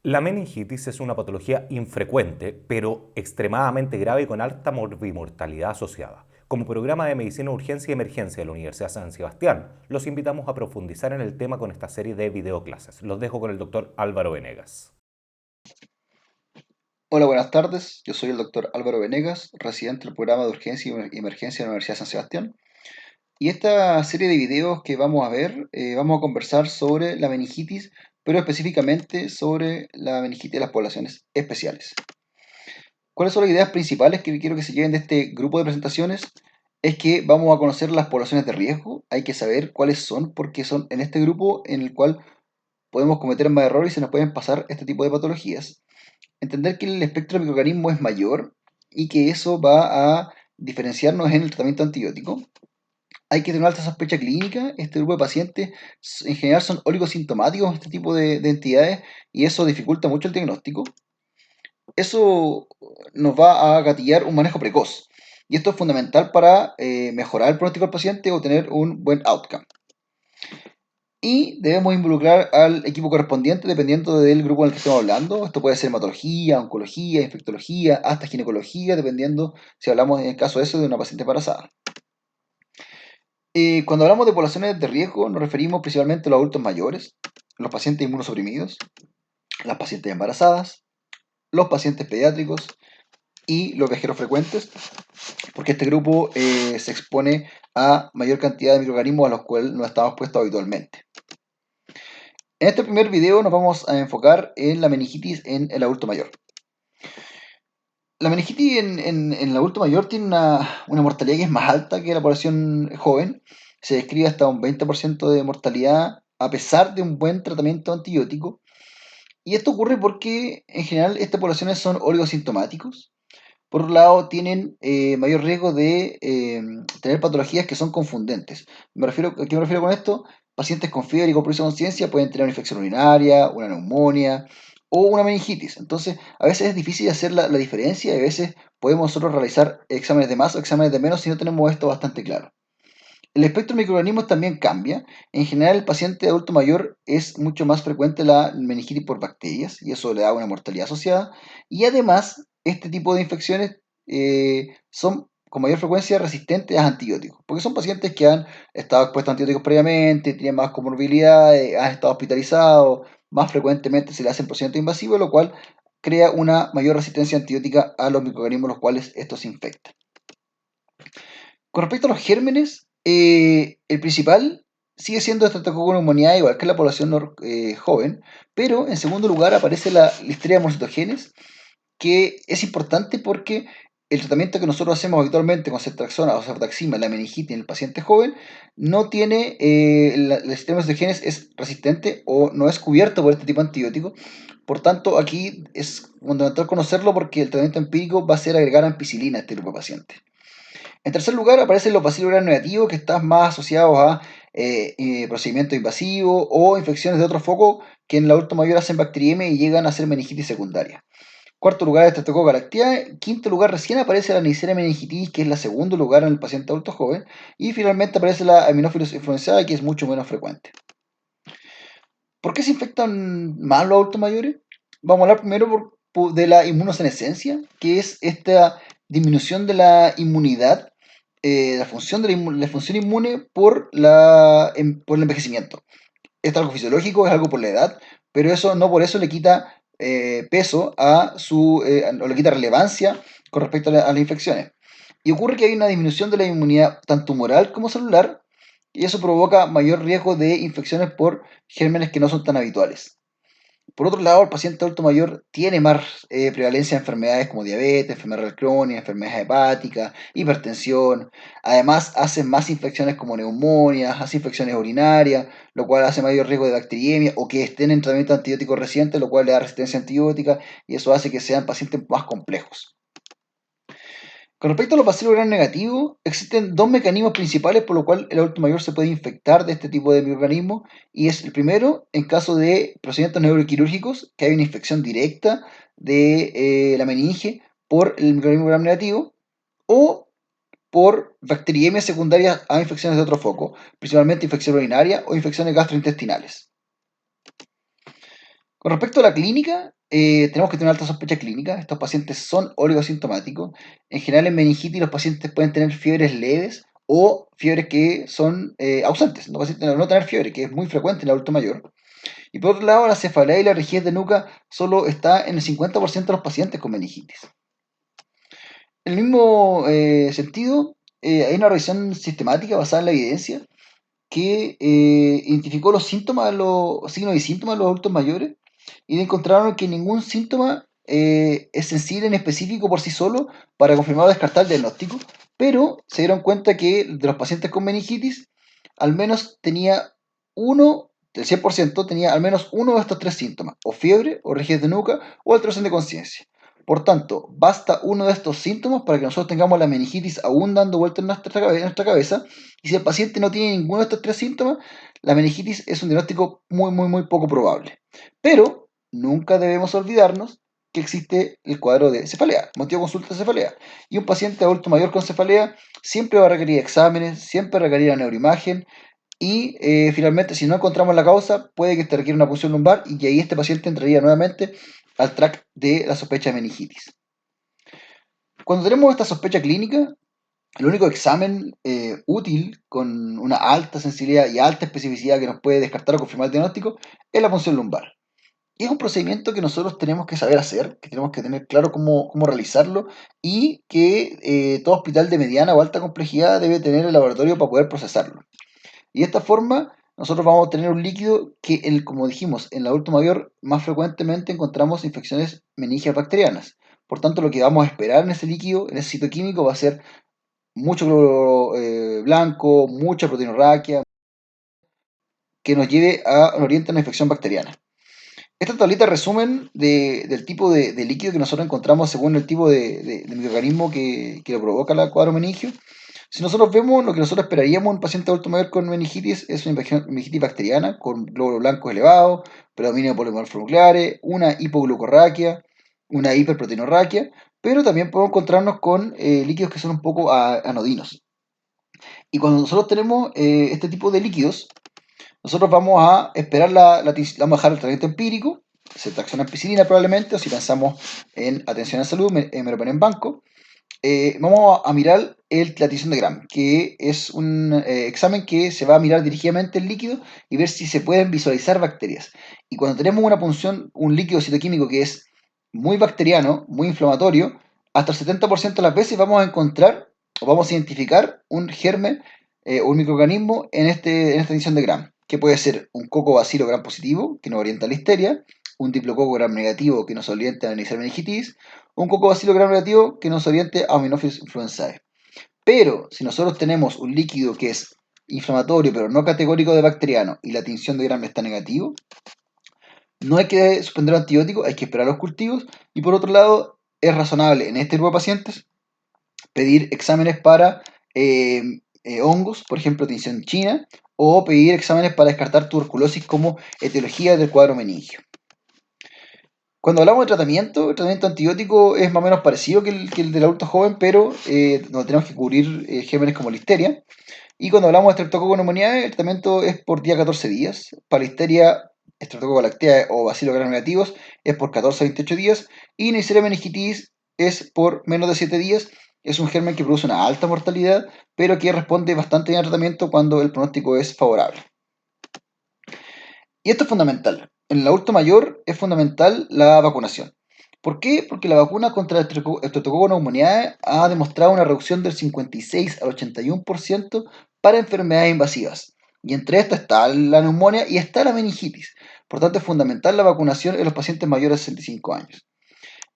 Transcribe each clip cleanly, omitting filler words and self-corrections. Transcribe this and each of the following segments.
La meningitis es una patología infrecuente, pero extremadamente grave y con alta morbimortalidad asociada. Como programa de medicina de urgencia y emergencia de la Universidad San Sebastián, los invitamos a profundizar en el tema con esta serie de videoclases. Los dejo con el doctor Álvaro Venegas. Hola, buenas tardes. Yo soy el doctor Álvaro Venegas, residente del programa de urgencia y emergencia de la Universidad San Sebastián. Y esta serie de videos que vamos a ver, vamos a conversar sobre la meningitis, pero específicamente sobre la meningitis de las poblaciones especiales. ¿Cuáles son las ideas principales que quiero que se lleven de este grupo de presentaciones? Es que vamos a conocer las poblaciones de riesgo, hay que saber cuáles son, porque son en este grupo en el cual podemos cometer más errores y se nos pueden pasar este tipo de patologías. Entender que el espectro de microorganismos es mayor y que eso va a diferenciarnos en el tratamiento antibiótico. Hay que tener una alta sospecha clínica. Este grupo de pacientes en general son oligosintomáticos, este tipo de entidades, y eso dificulta mucho el diagnóstico. Eso nos va a gatillar un manejo precoz. Y esto es fundamental para mejorar el pronóstico del paciente o tener un buen outcome. Y debemos involucrar al equipo correspondiente dependiendo del grupo en el que estemos hablando. Esto puede ser hematología, oncología, infectología, hasta ginecología, dependiendo si hablamos en el caso de eso de una paciente embarazada. Cuando hablamos de poblaciones de riesgo, nos referimos principalmente a los adultos mayores, los pacientes inmunosuprimidos, las pacientes embarazadas, los pacientes pediátricos y los viajeros frecuentes, porque este grupo se expone a mayor cantidad de microorganismos a los cuales no estamos expuestos habitualmente. En este primer video nos vamos a enfocar en la meningitis en el adulto mayor. La meningitis en el adulto mayor tiene una mortalidad que es más alta que la población joven. Se describe hasta un 20% de mortalidad a pesar de un buen tratamiento antibiótico. Y esto ocurre porque en general estas poblaciones son oligosintomáticos. Por un lado, tienen mayor riesgo de tener patologías que son confundentes. ¿A qué me refiero con esto? Pacientes con fiebre y compromiso de conciencia pueden tener una infección urinaria, una neumonía o una meningitis. Entonces, a veces es difícil hacer la diferencia y a veces podemos nosotros realizar exámenes de más o exámenes de menos si no tenemos esto bastante claro. El espectro de microorganismos también cambia. En general, el paciente adulto mayor es mucho más frecuente la meningitis por bacterias y eso le da una mortalidad asociada. Y además, este tipo de infecciones son con mayor frecuencia resistentes a antibióticos, porque son pacientes que han estado expuestos a antibióticos previamente, tienen más comorbilidades, han estado hospitalizados, más frecuentemente se le hacen procedimientos invasivos, lo cual crea una mayor resistencia antibiótica a los microorganismos los cuales estos se infectan. Con respecto a los gérmenes, el principal sigue siendo Streptococcus pneumoniae, igual que la población joven, pero en segundo lugar aparece la Listeria monocytogenes, que es importante porque el tratamiento que nosotros hacemos habitualmente con ceftriaxona o ceftaxima, la meningitis en el paciente joven, no tiene, la Listeria monocytogenes es resistente o no es cubierto por este tipo de antibiótico. Por tanto, aquí es fundamental conocerlo porque el tratamiento empírico va a ser agregar ampicilina a este grupo de pacientes. En tercer lugar, aparecen los bacilos gram negativos que están más asociados a procedimientos invasivos o infecciones de otro foco que en el adulto mayor hacen bacteriemia y llegan a ser meningitis secundaria. Cuarto lugar, Streptococcus galactiae. Quinto lugar, recién aparece la Neisseria meningitis, que es la segundo lugar en el paciente adulto joven. Y finalmente aparece la Aminophilus influenzae, que es mucho menos frecuente. ¿Por qué se infectan más los adultos mayores? Vamos a hablar primero de la inmunosenescencia, que es esta disminución de la inmunidad, la función de la función inmune por el envejecimiento. Es algo fisiológico, es algo por la edad, pero eso no por eso le quita peso o le quita relevancia con respecto a las infecciones. Y ocurre que hay una disminución de la inmunidad tanto humoral como celular, y eso provoca mayor riesgo de infecciones por gérmenes que no son tan habituales. Por otro lado, el paciente adulto mayor tiene más prevalencia de enfermedades como diabetes, enfermedad crónica, enfermedades hepáticas, hipertensión. Además, hacen más infecciones como neumonias, hace infecciones urinarias, lo cual hace mayor riesgo de bacteriemia o que estén en tratamiento antibiótico reciente, lo cual le da resistencia antibiótica y eso hace que sean pacientes más complejos. Con respecto a los bacilos gram negativos, existen dos mecanismos principales por los cuales el adulto mayor se puede infectar de este tipo de microorganismos. Y es el primero, en caso de procedimientos neuroquirúrgicos, que hay una infección directa de la meninge por el microorganismo gram negativo, o por bacteriemias secundarias a infecciones de otro foco, principalmente infección urinaria o infecciones gastrointestinales. Con respecto a la clínica, tenemos que tener alta sospecha clínica. Estos pacientes son oligosintomáticos. En general, en meningitis los pacientes pueden tener fiebres leves o fiebres que son ausentes, no, pacientes, no tener fiebre, que es muy frecuente en el adulto mayor. Y por otro lado, la cefalea y la rigidez de nuca solo está en el 50% de los pacientes con meningitis. En el mismo sentido, hay una revisión sistemática basada en la evidencia que identificó los síntomas, los signos y síntomas de los adultos mayores y encontraron que ningún síntoma es sensible en específico por sí solo para confirmar o descartar el diagnóstico, pero se dieron cuenta que de los pacientes con meningitis, al menos tenía uno, del 100% tenía al menos uno de estos tres síntomas, o fiebre, o rigidez de nuca, o alteración de conciencia. Por tanto, basta uno de estos síntomas para que nosotros tengamos la meningitis aún dando vueltas en nuestra cabeza. Y si el paciente no tiene ninguno de estos tres síntomas, la meningitis es un diagnóstico muy poco probable. Pero nunca debemos olvidarnos que existe el cuadro de cefalea, motivo de consulta de cefalea. Y un paciente adulto mayor con cefalea siempre va a requerir exámenes, siempre va a requerir una neuroimagen. Y finalmente, si no encontramos la causa, puede que te requiera una punción lumbar y ahí este paciente entraría nuevamente al track de la sospecha de meningitis. Cuando tenemos esta sospecha clínica, el único examen útil con una alta sensibilidad y alta especificidad que nos puede descartar o confirmar el diagnóstico es la punción lumbar. Y es un procedimiento que nosotros tenemos que saber hacer, que tenemos que tener claro cómo realizarlo y que todo hospital de mediana o alta complejidad debe tener el laboratorio para poder procesarlo. Y de esta forma nosotros vamos a tener un líquido que, como dijimos, en el adulto mayor más frecuentemente encontramos infecciones meningias bacterianas. Por tanto, lo que vamos a esperar en ese líquido, en ese citoquímico, va a ser mucho glóbulo blanco, mucha proteinorraquia, que nos lleve a, nos oriente a una infección bacteriana. Esta tablita resumen del tipo de líquido que nosotros encontramos según el tipo de microorganismo que lo provoca la cuadro meningio. Si nosotros vemos lo que nosotros esperaríamos en un paciente adulto mayor con meningitis, es una meningitis bacteriana con glóbulos blancos elevados, predominio de polimorfos nucleares, una hipoglucorraquia, una hiperproteinorraquia, pero también podemos encontrarnos con líquidos que son un poco anodinos. Y cuando nosotros tenemos este tipo de líquidos, nosotros vamos a esperar vamos a dejar el tratamiento empírico, cetaxona ampicilina probablemente, o si pensamos en atención a salud, meropenem en banco. Vamos a mirar la tinción de Gram, que es un examen que se va a mirar dirigidamente el líquido y ver si se pueden visualizar bacterias. Y cuando tenemos una punción, un líquido citoquímico que es muy bacteriano, muy inflamatorio, hasta el 70% de las veces vamos a encontrar o vamos a identificar un germen o un microorganismo en esta tinción de Gram, que puede ser un coco bacilo gram positivo, que nos orienta a la histeria, un diplococo gram negativo, que nos orienta a iniciar meningitis, un cocobacilo gram negativo que nos oriente a Aminophilus influenzae. Pero si nosotros tenemos un líquido que es inflamatorio pero no categórico de bacteriano y la tinción de gram está negativo, no hay que suspender el antibiótico, hay que esperar los cultivos. Y por otro lado, es razonable en este grupo de pacientes pedir exámenes para hongos, por ejemplo, tinción china, o pedir exámenes para descartar tuberculosis como etiología del cuadro meningio. Cuando hablamos de tratamiento, el tratamiento antibiótico es más o menos parecido que el del adulto joven, pero no tenemos que cubrir gérmenes como listeria. Y cuando hablamos de Streptococcus pneumoniae, el tratamiento es por día 14 días. Para listeria, Streptococcus lactea o Bacillus gram negativos es por 14 a 28 días. Y Neisseria meningitis es por menos de 7 días. Es un germen que produce una alta mortalidad, pero que responde bastante bien al tratamiento cuando el pronóstico es favorable. Y esto es fundamental. En el adulto mayor es fundamental la vacunación. ¿Por qué? Porque la vacuna contra el Streptococcus pneumoniae ha demostrado una reducción del 56 al 81% para enfermedades invasivas. Y entre estas está la neumonía y está la meningitis. Por tanto, es fundamental la vacunación en los pacientes mayores de 65 años.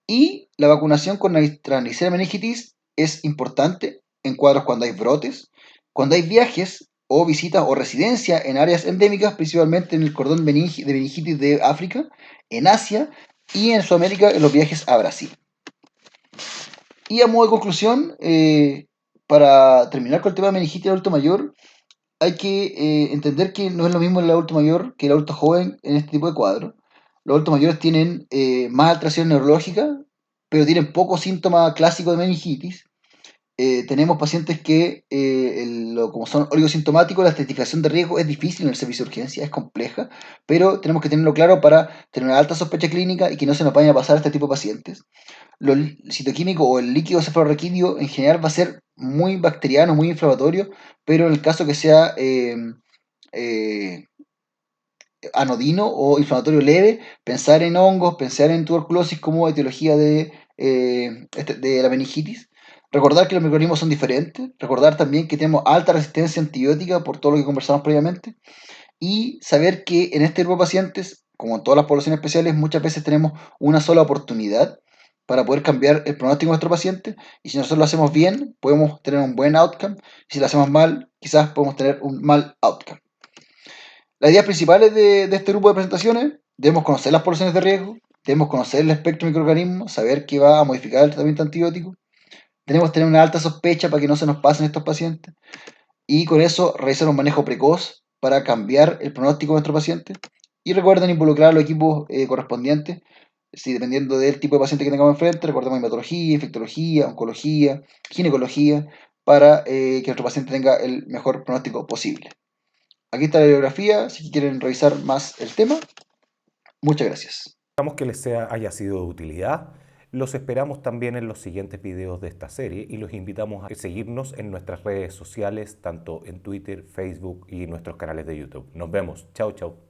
Y la vacunación con la Neisseria meningitis es importante en cuadros cuando hay brotes, cuando hay viajes o visitas o residencia en áreas endémicas, principalmente en el cordón de meningitis de África, en Asia y en Sudamérica en los viajes a Brasil. Y a modo de conclusión, para terminar con el tema de meningitis en adulto mayor, hay que entender que no es lo mismo el adulto mayor que el adulto joven en este tipo de cuadros. Los adultos mayores tienen más alteración neurológica, pero tienen pocos síntomas clásicos de meningitis. Tenemos pacientes que, como son oligosintomáticos, la estratificación de riesgo es difícil en el servicio de urgencia, es compleja, pero tenemos que tenerlo claro para tener una alta sospecha clínica y que no se nos vayan a pasar a este tipo de pacientes. El citoquímico o el líquido cefalorraquídeo en general va a ser muy bacteriano, muy inflamatorio, pero en el caso que sea eh, anodino o inflamatorio leve, pensar en hongos, pensar en tuberculosis como etiología de la meningitis. Recordar que los microorganismos son diferentes, recordar también que tenemos alta resistencia antibiótica por todo lo que conversamos previamente, y saber que en este grupo de pacientes, como en todas las poblaciones especiales, muchas veces tenemos una sola oportunidad para poder cambiar el pronóstico de nuestro paciente, y si nosotros lo hacemos bien, podemos tener un buen outcome, y si lo hacemos mal, quizás podemos tener un mal outcome. Las ideas principales de este grupo de presentaciones: debemos conocer las poblaciones de riesgo, debemos conocer el espectro de microorganismos, saber qué va a modificar el tratamiento antibiótico, tenemos que tener una alta sospecha para que no se nos pasen estos pacientes, y con eso realizar un manejo precoz para cambiar el pronóstico de nuestro paciente. Y recuerden involucrar a los equipos correspondientes, si dependiendo del tipo de paciente que tengamos enfrente, recordemos hematología, infectología, oncología, ginecología, para que nuestro paciente tenga el mejor pronóstico posible. Aquí está la bibliografía, si quieren revisar más el tema. Muchas gracias. Esperamos que haya sido de utilidad. Los esperamos también en los siguientes videos de esta serie y los invitamos a seguirnos en nuestras redes sociales, tanto en Twitter, Facebook y nuestros canales de YouTube. Nos vemos. Chao, chao.